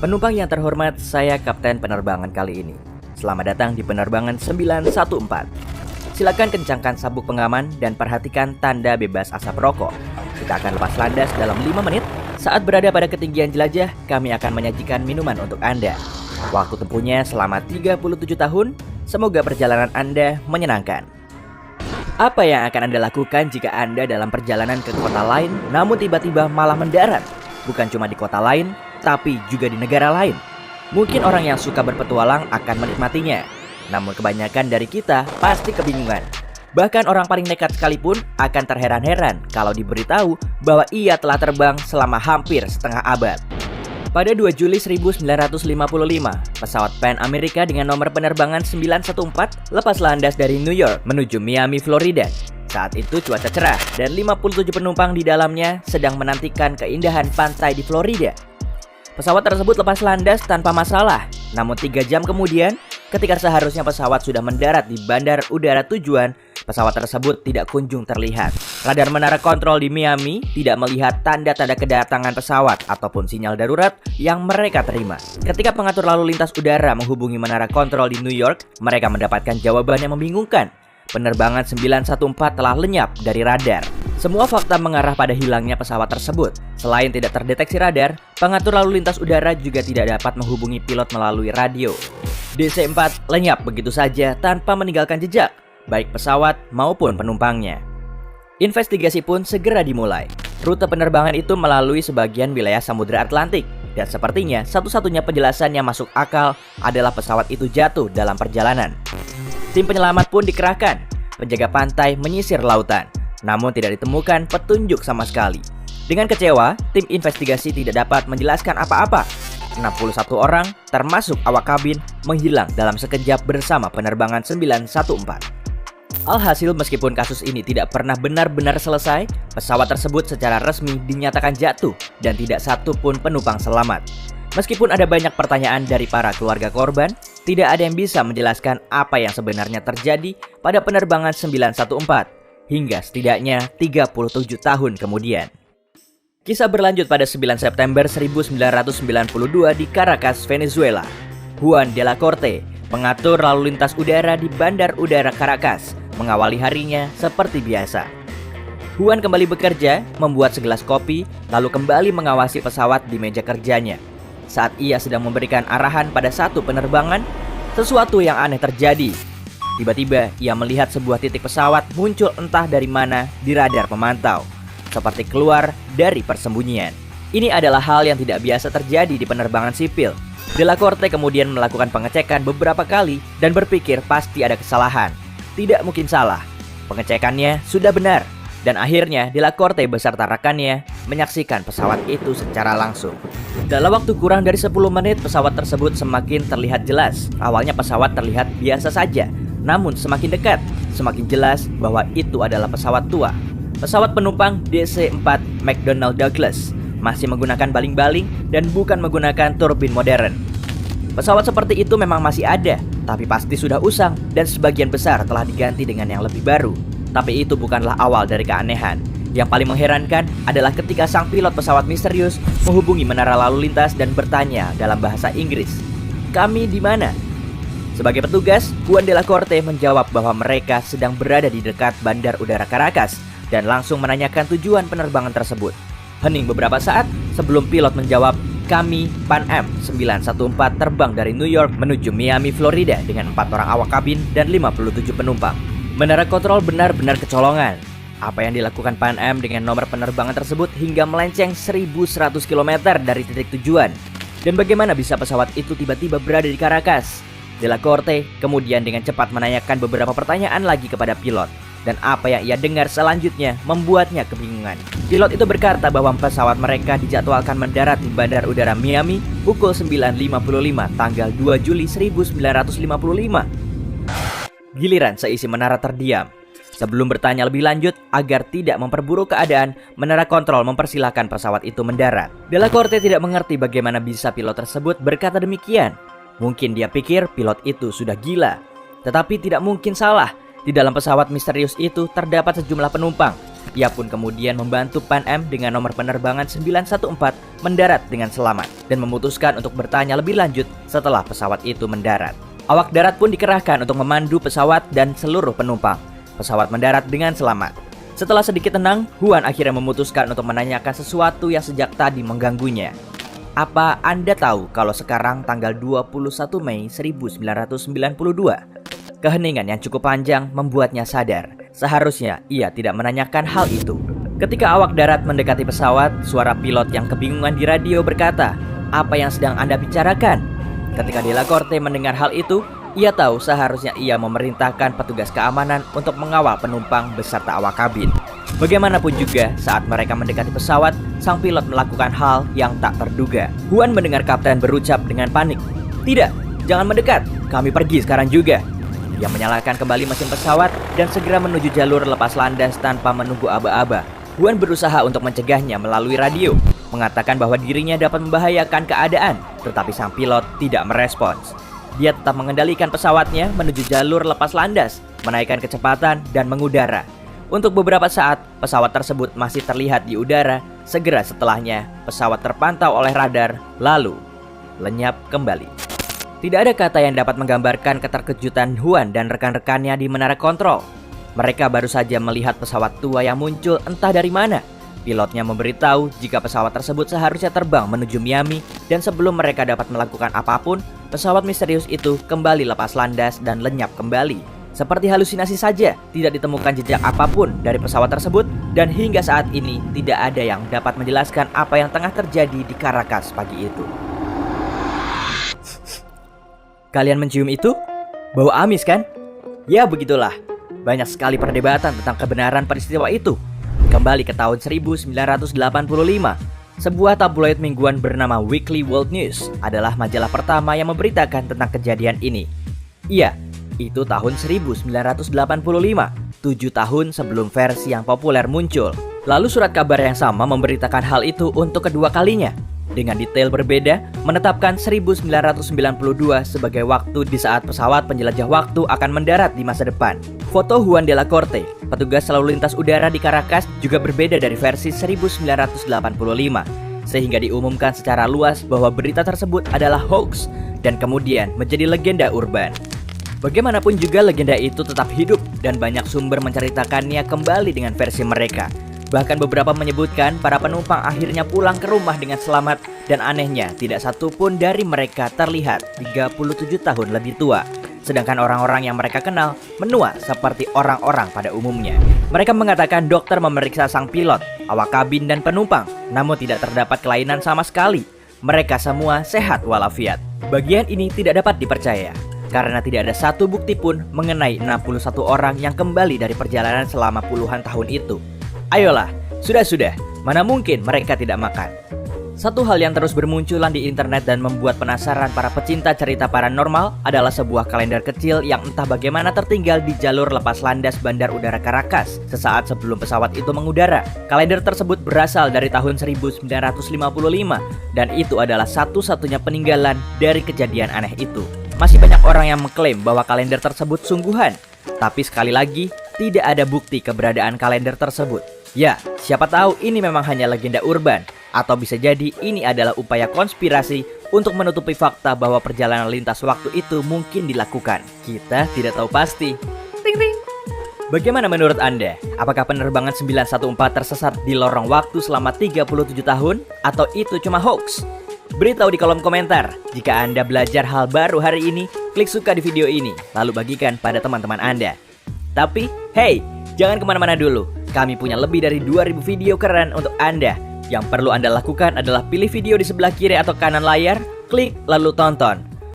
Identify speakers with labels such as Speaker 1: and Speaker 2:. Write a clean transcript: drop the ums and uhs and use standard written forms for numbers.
Speaker 1: Penumpang yang terhormat, saya kapten penerbangan kali ini. Selamat datang di penerbangan 914. Silakan kencangkan sabuk pengaman dan perhatikan tanda bebas asap rokok. Kita akan lepas landas dalam 5 menit. Saat berada pada ketinggian jelajah, kami akan menyajikan minuman untuk Anda. Waktu tempuhnya selama 37 tahun. Semoga perjalanan Anda menyenangkan. Apa yang akan Anda lakukan jika Anda dalam perjalanan ke kota lain, namun tiba-tiba malah mendarat? Bukan cuma di kota lain, tapi juga di negara lain. Mungkin orang yang suka berpetualang akan menikmatinya, namun kebanyakan dari kita pasti kebingungan. Bahkan orang paling nekat sekalipun akan terheran-heran kalau diberitahu bahwa ia telah terbang selama hampir setengah abad. Pada 2 Juli 1955, pesawat Pan Amerika dengan nomor penerbangan 914 lepas landas dari New York menuju Miami, Florida. Saat itu cuaca cerah dan 57 penumpang di dalamnya sedang menantikan keindahan pantai di Florida. Pesawat tersebut lepas landas tanpa masalah. Namun 3 jam kemudian, ketika seharusnya pesawat sudah mendarat di bandar udara tujuan, pesawat tersebut tidak kunjung terlihat. Radar menara kontrol di Miami tidak melihat tanda-tanda kedatangan pesawat ataupun sinyal darurat yang mereka terima. Ketika pengatur lalu lintas udara menghubungi menara kontrol di New York, mereka mendapatkan jawaban yang membingungkan. Penerbangan 914 telah lenyap dari radar. Semua fakta mengarah pada hilangnya pesawat tersebut. Selain tidak terdeteksi radar, pengatur lalu lintas udara juga tidak dapat menghubungi pilot melalui radio. DC-4 lenyap begitu saja tanpa meninggalkan jejak, baik pesawat maupun penumpangnya. Investigasi pun segera dimulai. Rute penerbangan itu melalui sebagian wilayah Samudra Atlantik, dan sepertinya satu-satunya penjelasan yang masuk akal adalah pesawat itu jatuh dalam perjalanan. Tim penyelamat pun dikerahkan. Penjaga pantai menyisir lautan, namun tidak ditemukan petunjuk sama sekali. Dengan kecewa, tim investigasi tidak dapat menjelaskan apa-apa. 61 orang, termasuk awak kabin, menghilang dalam sekejap bersama penerbangan 914. Alhasil, meskipun kasus ini tidak pernah benar-benar selesai, pesawat tersebut secara resmi dinyatakan jatuh dan tidak satu pun penumpang selamat. Meskipun ada banyak pertanyaan dari para keluarga korban, tidak ada yang bisa menjelaskan apa yang sebenarnya terjadi pada penerbangan 914 hingga setidaknya 37 tahun kemudian. Kisah berlanjut pada 9 September 1992 di Caracas, Venezuela. Juan de la Corte, pengatur lalu lintas udara di Bandar Udara Caracas, mengawali harinya seperti biasa. Juan kembali bekerja, membuat segelas kopi, lalu kembali mengawasi pesawat di meja kerjanya. Saat ia sedang memberikan arahan pada satu penerbangan, sesuatu yang aneh terjadi. Tiba-tiba ia melihat sebuah titik pesawat muncul entah dari mana di radar pemantau, seperti keluar dari persembunyian. Ini adalah hal yang tidak biasa terjadi di penerbangan sipil. De la Corte kemudian melakukan pengecekan beberapa kali dan berpikir pasti ada kesalahan. Tidak mungkin salah. Pengecekannya sudah benar. Dan akhirnya De la Corte beserta rekannya menyaksikan pesawat itu secara langsung. Dalam waktu kurang dari 10 menit, pesawat tersebut semakin terlihat jelas. Awalnya pesawat terlihat biasa saja, namun semakin dekat, semakin jelas bahwa itu adalah pesawat tua. Pesawat penumpang DC-4 McDonnell Douglas masih menggunakan baling-baling dan bukan menggunakan turbin modern. Pesawat seperti itu memang masih ada, tapi pasti sudah usang dan sebagian besar telah diganti dengan yang lebih baru. Tapi itu bukanlah awal dari keanehan. Yang paling mengherankan adalah ketika sang pilot pesawat misterius menghubungi menara lalu lintas dan bertanya dalam bahasa Inggris, "Kami di mana?" Sebagai petugas, Juan de la Corte menjawab bahwa mereka sedang berada di dekat Bandar Udara Caracas dan langsung menanyakan tujuan penerbangan tersebut. Hening beberapa saat sebelum pilot menjawab, "Kami Pan Am 914 terbang dari New York menuju Miami, Florida dengan 4 orang awak kabin dan 57 penumpang." Menara kontrol benar-benar kecolongan. Apa yang dilakukan Pan Am dengan nomor penerbangan tersebut hingga melenceng 1100 km dari titik tujuan? Dan bagaimana bisa pesawat itu tiba-tiba berada di Caracas? De la Corte kemudian dengan cepat menanyakan beberapa pertanyaan lagi kepada pilot. Dan apa yang ia dengar selanjutnya membuatnya kebingungan. Pilot itu berkata bahwa pesawat mereka dijadwalkan mendarat di Bandar Udara Miami pukul 9.55 tanggal 2 Juli 1955. Giliran seisi menara terdiam. Sebelum bertanya lebih lanjut, agar tidak memperburuk keadaan, menara kontrol mempersilahkan pesawat itu mendarat. De la Corte tidak mengerti bagaimana bisa pilot tersebut berkata demikian. Mungkin dia pikir pilot itu sudah gila. Tetapi tidak mungkin salah. Di dalam pesawat misterius itu terdapat sejumlah penumpang. Ia pun kemudian membantu Pan Am dengan nomor penerbangan 914 mendarat dengan selamat dan memutuskan untuk bertanya lebih lanjut setelah pesawat itu mendarat. Awak darat pun dikerahkan untuk memandu pesawat dan seluruh penumpang. Pesawat mendarat dengan selamat. Setelah sedikit tenang, Huan akhirnya memutuskan untuk menanyakan sesuatu yang sejak tadi mengganggunya. Apa Anda tahu kalau sekarang tanggal 21 Mei 1992? Keheningan yang cukup panjang membuatnya sadar. Seharusnya ia tidak menanyakan hal itu. Ketika awak darat mendekati pesawat, suara pilot yang kebingungan di radio berkata, "Apa yang sedang Anda bicarakan?" Ketika Della Corte mendengar hal itu, ia tahu seharusnya ia memerintahkan petugas keamanan untuk mengawal penumpang beserta awak kabin. Bagaimanapun juga, saat mereka mendekati pesawat, sang pilot melakukan hal yang tak terduga. Huan mendengar kapten berucap dengan panik, "Tidak, jangan mendekat, kami pergi sekarang juga." Ia menyalakan kembali mesin pesawat dan segera menuju jalur lepas landas tanpa menunggu aba-aba. Huan berusaha untuk mencegahnya melalui radio, mengatakan bahwa dirinya dapat membahayakan keadaan, tetapi sang pilot tidak merespons. Dia tetap mengendalikan pesawatnya menuju jalur lepas landas, menaikkan kecepatan dan mengudara. Untuk beberapa saat, pesawat tersebut masih terlihat di udara. Segera setelahnya, pesawat terpantau oleh radar, lalu lenyap kembali. Tidak ada kata yang dapat menggambarkan keterkejutan Huan dan rekan-rekannya di menara kontrol. Mereka baru saja melihat pesawat tua yang muncul entah dari mana. Pilotnya memberitahu jika pesawat tersebut seharusnya terbang menuju Miami, dan sebelum mereka dapat melakukan apapun, pesawat misterius itu kembali lepas landas dan lenyap kembali. Seperti halusinasi saja, tidak ditemukan jejak apapun dari pesawat tersebut, dan hingga saat ini tidak ada yang dapat menjelaskan apa yang tengah terjadi di Caracas pagi itu. Kalian mencium itu? Bau amis kan? Ya begitulah. Banyak sekali perdebatan tentang kebenaran peristiwa itu. Kembali ke tahun 1985, sebuah tabloid mingguan bernama Weekly World News adalah majalah pertama yang memberitakan tentang kejadian ini. Iya, itu tahun 1985, 7 tahun sebelum versi yang populer muncul. Lalu surat kabar yang sama memberitakan hal itu untuk kedua kalinya, dengan detail berbeda, menetapkan 1992 sebagai waktu di saat pesawat penjelajah waktu akan mendarat di masa depan. Foto Juan Della Corte, petugas lalu lintas udara di Caracas, juga berbeda dari versi 1985, sehingga diumumkan secara luas bahwa berita tersebut adalah hoax dan kemudian menjadi legenda urban. Bagaimanapun juga legenda itu tetap hidup dan banyak sumber menceritakannya kembali dengan versi mereka. Bahkan beberapa menyebutkan para penumpang akhirnya pulang ke rumah dengan selamat, dan anehnya tidak satu pun dari mereka terlihat 37 tahun lebih tua. Sedangkan orang-orang yang mereka kenal menua seperti orang-orang pada umumnya. Mereka mengatakan dokter memeriksa sang pilot, awak kabin dan penumpang, namun tidak terdapat kelainan sama sekali. Mereka semua sehat walafiat. Bagian ini tidak dapat dipercaya, karena tidak ada satu bukti pun mengenai 61 orang yang kembali dari perjalanan selama puluhan tahun itu. Ayolah, sudah, mana mungkin mereka tidak makan. Satu hal yang terus bermunculan di internet dan membuat penasaran para pecinta cerita paranormal adalah sebuah kalender kecil yang entah bagaimana tertinggal di jalur lepas landas Bandar Udara Caracas sesaat sebelum pesawat itu mengudara. Kalender tersebut berasal dari tahun 1955 dan itu adalah satu-satunya peninggalan dari kejadian aneh itu. Masih banyak orang yang mengklaim bahwa kalender tersebut sungguhan, tapi sekali lagi tidak ada bukti keberadaan kalender tersebut. Ya, siapa tahu ini memang hanya legenda urban, atau bisa jadi ini adalah upaya konspirasi untuk menutupi fakta bahwa perjalanan lintas waktu itu mungkin dilakukan. Kita tidak tahu pasti. Ting ting. Bagaimana menurut Anda? Apakah penerbangan 914 tersesat di lorong waktu selama 37 tahun? Atau itu cuma hoax? Beritahu di kolom komentar. Jika Anda belajar hal baru hari ini, klik suka di video ini, lalu bagikan pada teman-teman Anda. Tapi, hey, jangan kemana-mana dulu. Kami punya lebih dari 2000 video keren untuk Anda. Yang perlu Anda lakukan adalah pilih video di sebelah kiri atau kanan layar, klik lalu tonton.